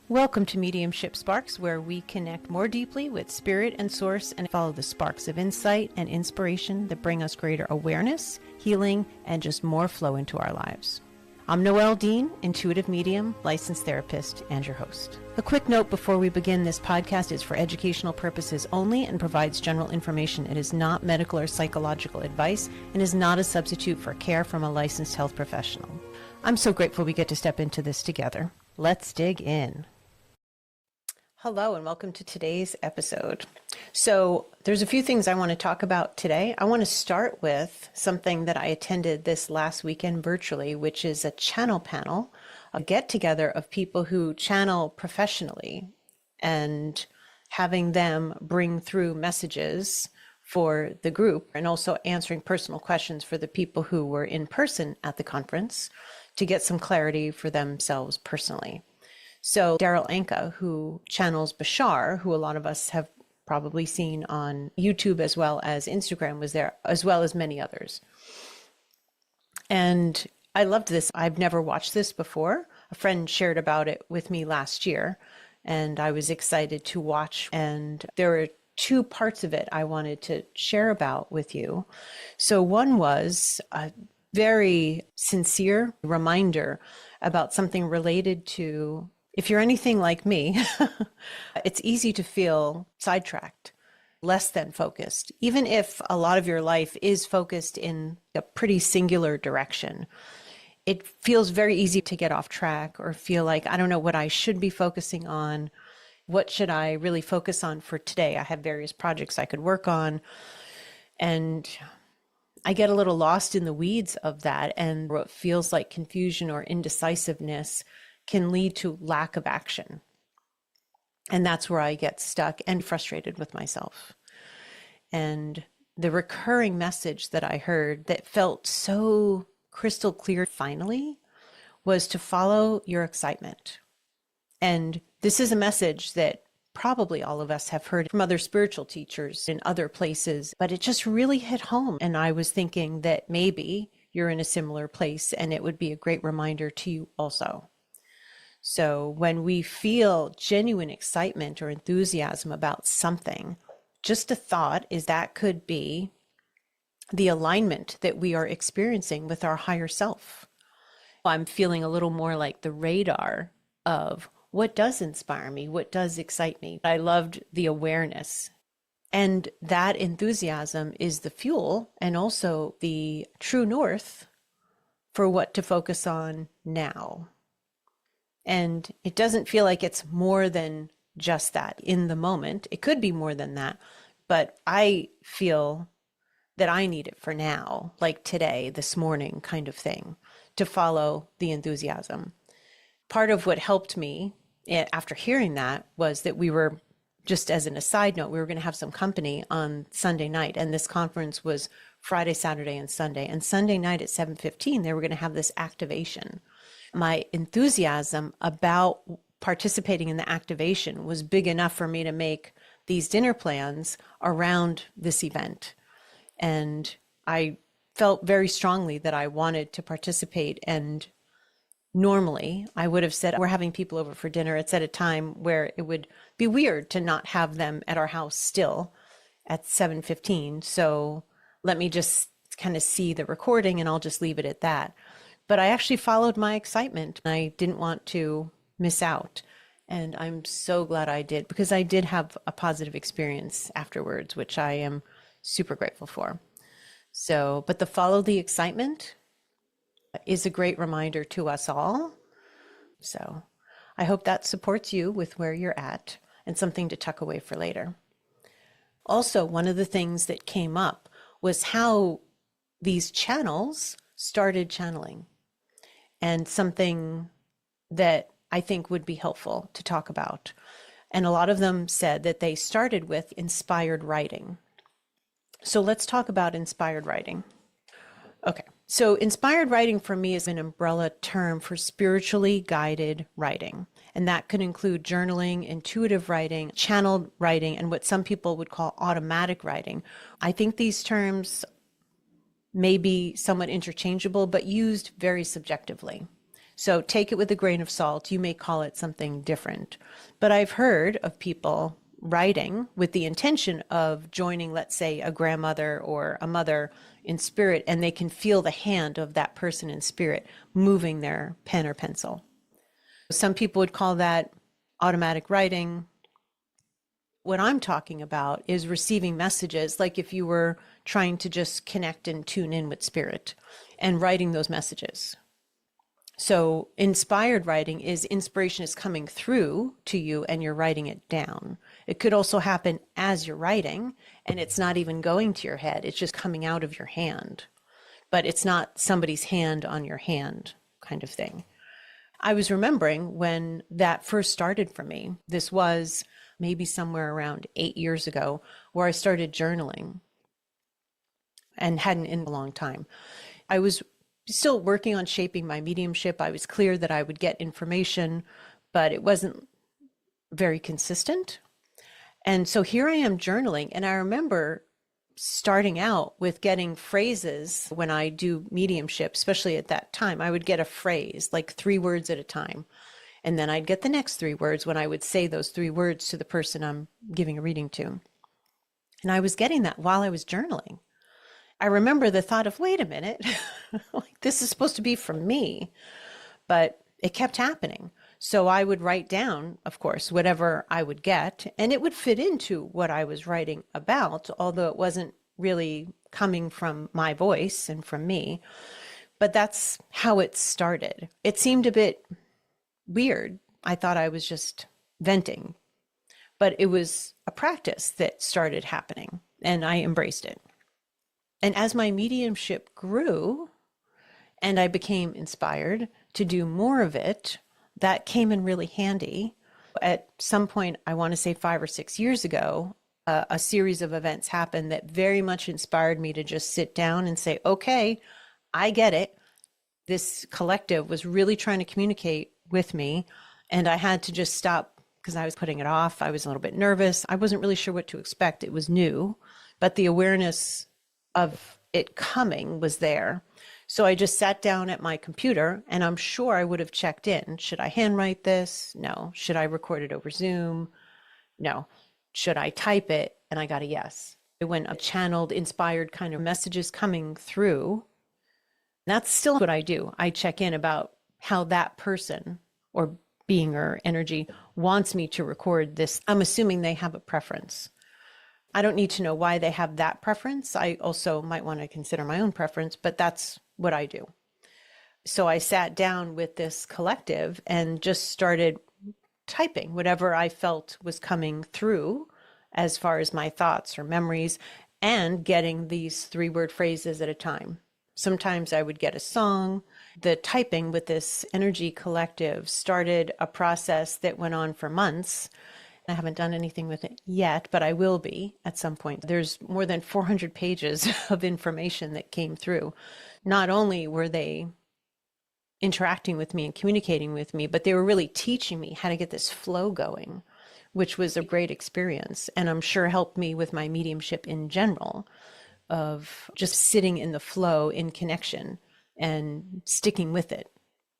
Welcome to Mediumship Sparks, where we connect more deeply with spirit and source and follow the sparks of insight and inspiration that bring us greater awareness, healing, and just more flow into our lives. I'm Noelle Dean, intuitive medium, licensed therapist, and your host. A quick note before we begin: this podcast is for educational purposes only and provides general information. It is not medical or psychological advice and is not a substitute for care from a licensed health professional. I'm so grateful we get to step into this together. Let's dig in. Hello and welcome to today's episode. So there's a few things I want to talk about today. I want to start with something that I attended this last weekend virtually, which is a channel panel, a get together of people who channel professionally and having them bring through messages for the group and also answering personal questions for the people who were in person at the conference to get some clarity for themselves personally. So Daryl Anka, who channels Bashar, who a lot of us have probably seen on YouTube as well as Instagram, was there, as well as many others. And I loved this. I've never watched this before. A friend shared about it with me last year, and I was excited to watch. And there were two parts of it I wanted to share about with you. So one was a very sincere reminder about something related to, if you're anything like me, it's easy to feel sidetracked, less than focused. Even if a lot of your life is focused in a pretty singular direction, it feels very easy to get off track or feel like, I don't know what I should be focusing on. What should I really focus on for today? I have various projects I could work on. And I get a little lost in the weeds of that. And what feels like confusion or indecisiveness can lead to lack of action. And that's where I get stuck and frustrated with myself. And the recurring message that I heard that felt so crystal clear finally was to follow your excitement. And this is a message that probably all of us have heard from other spiritual teachers in other places, but it just really hit home. And I was thinking that maybe you're in a similar place and it would be a great reminder to you also. So when we feel genuine excitement or enthusiasm about something, just a thought is that could be the alignment that we are experiencing with our higher self. I'm feeling a little more like the radar of what does inspire me, what does excite me. I loved the awareness. And that enthusiasm is the fuel and also the true north for what to focus on now. And it doesn't feel like it's more than just that in the moment. It could be more than that, but I feel that I need it for now, like today, this morning kind of thing, to follow the enthusiasm. Part of what helped me after hearing that was that we were, just as an aside note, we were going to have some company on Sunday night, and this conference was Friday, Saturday, and Sunday. And Sunday night at 7:15, they were going to have this activation. My enthusiasm about participating in the activation was big enough for me to make these dinner plans around this event. And I felt very strongly that I wanted to participate. And normally I would have said, we're having people over for dinner. It's at a time where it would be weird to not have them at our house still at 7:15. So let me just kind of see the recording and I'll just leave it at that. But I actually followed my excitement. I didn't want to miss out. And I'm so glad I did, because I did have a positive experience afterwards, which I am super grateful for. So, but the follow the excitement is a great reminder to us all. So I hope that supports you with where you're at and something to tuck away for later. Also, one of the things that came up was how these channels started channeling. And something that I think would be helpful to talk about. And a lot of them said that they started with inspired writing. So let's talk about inspired writing. Okay, so inspired writing for me is an umbrella term for spiritually guided writing. And that could include journaling, intuitive writing, channeled writing, and what some people would call automatic writing. I think these terms may be somewhat interchangeable, but used very subjectively. So take it with a grain of salt. You may call it something different. But I've heard of people writing with the intention of joining, let's say, a grandmother or a mother in spirit, and they can feel the hand of that person in spirit moving their pen or pencil. Some people would call that automatic writing. What I'm talking about is receiving messages, like if you were trying to just connect and tune in with spirit and writing those messages. So inspired writing is inspiration is coming through to you and you're writing it down. It could also happen as you're writing and it's not even going to your head. It's just coming out of your hand, but it's not somebody's hand on your hand kind of thing. I was remembering when that first started for me. This was maybe somewhere around 8 years ago, where I started journaling and hadn't in a long time. I was still working on shaping my mediumship. I was clear that I would get information, but it wasn't very consistent. And so here I am journaling, and I remember starting out with getting phrases when I do mediumship, especially at that time. I would get a phrase, like 3 words at a time. And then I'd get the next 3 words when I would say those 3 words to the person I'm giving a reading to. And I was getting that while I was journaling. I remember the thought of, wait a minute, like this is supposed to be from me, but it kept happening. So I would write down, of course, whatever I would get, and it would fit into what I was writing about, although it wasn't really coming from my voice and from me. But that's how it started. It seemed a bit weird. I thought I was just venting, but it was a practice that started happening, and I embraced it. And as my mediumship grew and I became inspired to do more of it, that came in really handy. At some point, I want to say 5 or 6 years ago, a series of events happened that very much inspired me to just sit down and say, okay, I get it. This collective was really trying to communicate with me, and I had to just stop because I was putting it off. I was a little bit nervous. I wasn't really sure what to expect. It was new, but the awareness of it coming was there. So I just sat down at my computer, and I'm sure I would have checked in. Should I handwrite this? No. Should I record it over Zoom? No. Should I type it? And I got a yes. When a channeled, inspired kind of messages coming through, that's still what I do. I check in about how that person or being or energy wants me to record this. I'm assuming they have a preference. I don't need to know why they have that preference. I also might want to consider my own preference, but that's what I do. So I sat down with this collective and just started typing whatever I felt was coming through as far as my thoughts or memories, and getting these 3-word phrases at a time. Sometimes I would get a song. The typing with this energy collective started a process that went on for months. I haven't done anything with it yet, but I will be at some point. There's more than 400 pages of information that came through. Not only were they interacting with me and communicating with me, but they were really teaching me how to get this flow going, which was a great experience. And I'm sure helped me with my mediumship in general, of just sitting in the flow, in connection, and sticking with it.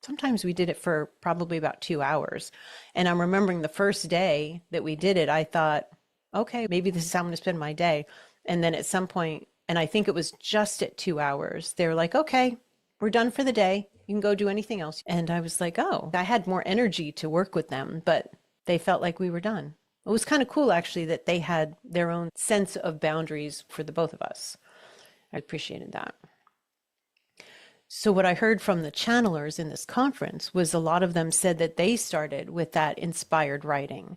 Sometimes we did it for probably about 2 hours. And I'm remembering the first day that we did it, I thought, okay, maybe this is how I'm going to spend my day. And then at some point, and I think it was just at 2 hours, they were like, okay, we're done for the day. You can go do anything else. And I was like, oh, I had more energy to work with them, but they felt like we were done. It was kind of cool, actually, that they had their own sense of boundaries for the both of us. I appreciated that. So what I heard from the channelers in this conference was a lot of them said that they started with that inspired writing.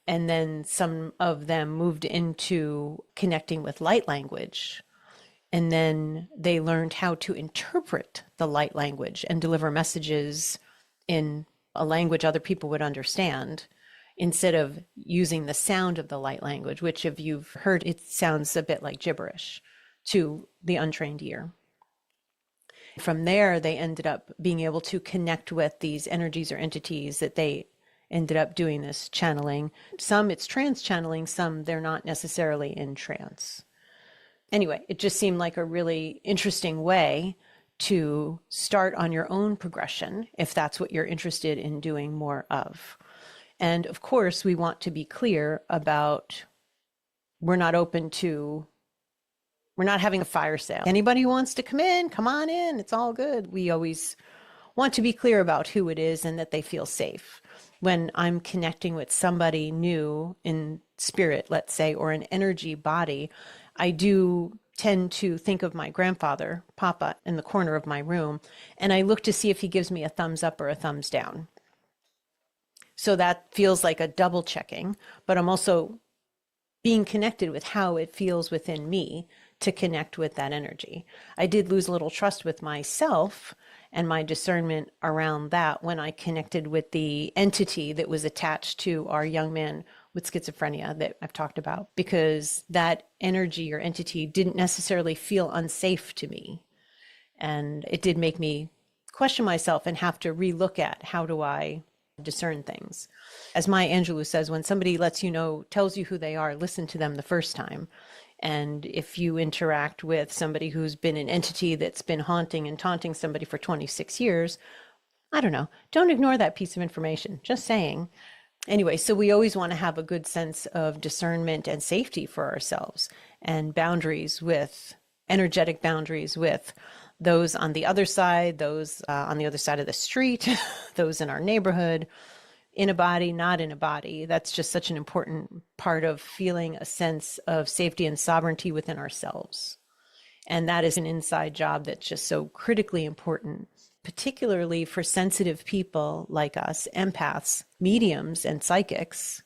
And then some of them moved into connecting with light language. And then they learned how to interpret the light language and deliver messages in a language other people would understand, instead of using the sound of the light language, which if you've heard, it sounds a bit like gibberish to the untrained ear. From there, they ended up being able to connect with these energies or entities that they ended up doing this channeling. Some it's trance channeling, some they're not necessarily in trance. Anyway, it just seemed like a really interesting way to start on your own progression if that's what you're interested in doing more of. And of course, we want to be clear about we're not having a fire sale. Anybody who wants to come in, come on in. It's all good. We always want to be clear about who it is and that they feel safe. When I'm connecting with somebody new in spirit, let's say, or an energy body, I do tend to think of my grandfather, Papa, in the corner of my room, and I look to see if he gives me a thumbs up or a thumbs down. So that feels like a double checking, but I'm also being connected with how it feels within me to connect with that energy. I did lose a little trust with myself and my discernment around that when I connected with the entity that was attached to our young man with schizophrenia that I've talked about, because that energy or entity didn't necessarily feel unsafe to me. And it did make me question myself and have to relook at how do I discern things. As Maya Angelou says, when somebody lets you know, tells you who they are, listen to them the first time. And if you interact with somebody who's been an entity that's been haunting and taunting somebody for 26 years, I don't know, don't ignore that piece of information. Just saying. Anyway, so we always want to have a good sense of discernment and safety for ourselves and boundaries with, energetic boundaries with those on the other side, those on the other side of the street, those in our neighborhood, in a body, not in a body. That's just such an important part of feeling a sense of safety and sovereignty within ourselves. And that is an inside job that's just so critically important, particularly for sensitive people like us, empaths, mediums, and psychics.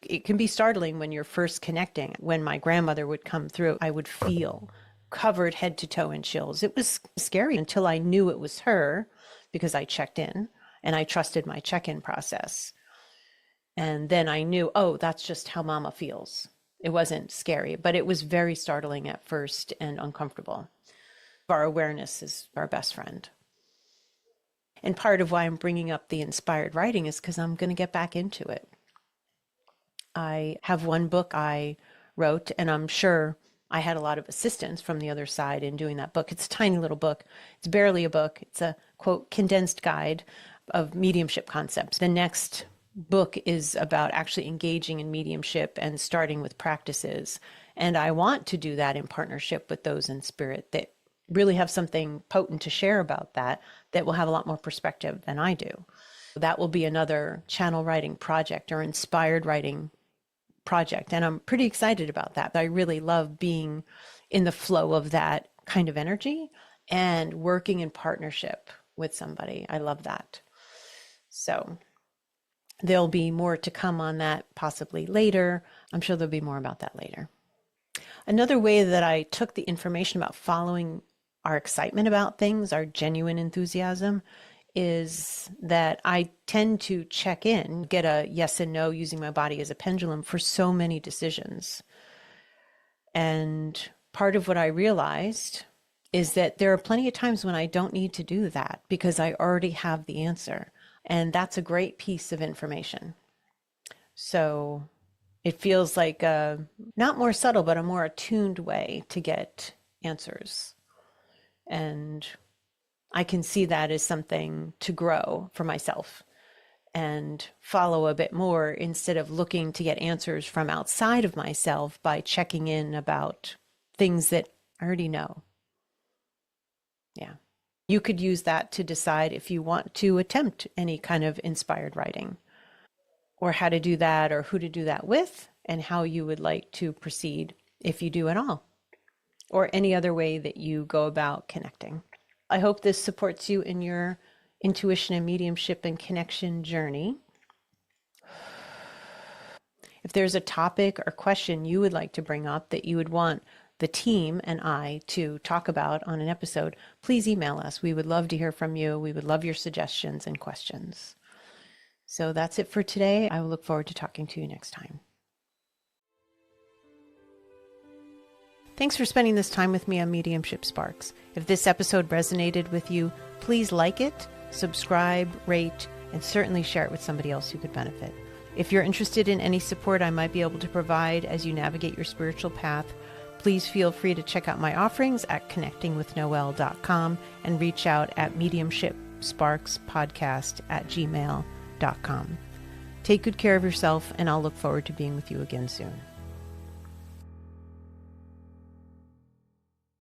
It can be startling when you're first connecting. When my grandmother would come through, I would feel covered head to toe in chills. It was scary until I knew it was her because I checked in and I trusted my check-in process. And then I knew, oh, that's just how Mama feels. It wasn't scary, but it was very startling at first and uncomfortable. Our awareness is our best friend. And part of why I'm bringing up the inspired writing is because I'm going to get back into it. I have one book I wrote, and I'm sure I had a lot of assistance from the other side in doing that book. It's a tiny little book. It's barely a book. It's a, quote, condensed guide of mediumship concepts. The next book is about actually engaging in mediumship and starting with practices. And I want to do that in partnership with those in spirit that really have something potent to share about that will have a lot more perspective than I do. That will be another channel writing project or inspired writing project. And I'm pretty excited about that. I really love being in the flow of that kind of energy and working in partnership with somebody. I love that. So there'll be more to come on that possibly later. I'm sure there'll be more about that later. Another way that I took the information about following our excitement about things, our genuine enthusiasm, is that I tend to check in, get a yes and no using my body as a pendulum for so many decisions. And part of what I realized is that there are plenty of times when I don't need to do that because I already have the answer. And that's a great piece of information. So it feels like a not more subtle, but a more attuned way to get answers. And I can see that as something to grow for myself and follow a bit more instead of looking to get answers from outside of myself by checking in about things that I already know. Yeah. You could use that to decide if you want to attempt any kind of inspired writing or how to do that or who to do that with and how you would like to proceed if you do at all or any other way that you go about connecting. I hope this supports you in your intuition and mediumship and connection journey. If there's a topic or question you would like to bring up that you would want the team and I to talk about on an episode, please email us. We would love to hear from you. We would love your suggestions and questions. So that's it for today. I will look forward to talking to you next time. Thanks for spending this time with me on Mediumship Sparks. If this episode resonated with you, please like it, subscribe, rate, and certainly share it with somebody else who could benefit. If you're interested in any support I might be able to provide as you navigate your spiritual path, Please feel free to check out my offerings at connectingwithnoelle.com and reach out at mediumshipsparkspodcast@gmail.com. Take good care of yourself, and I'll look forward to being with you again soon.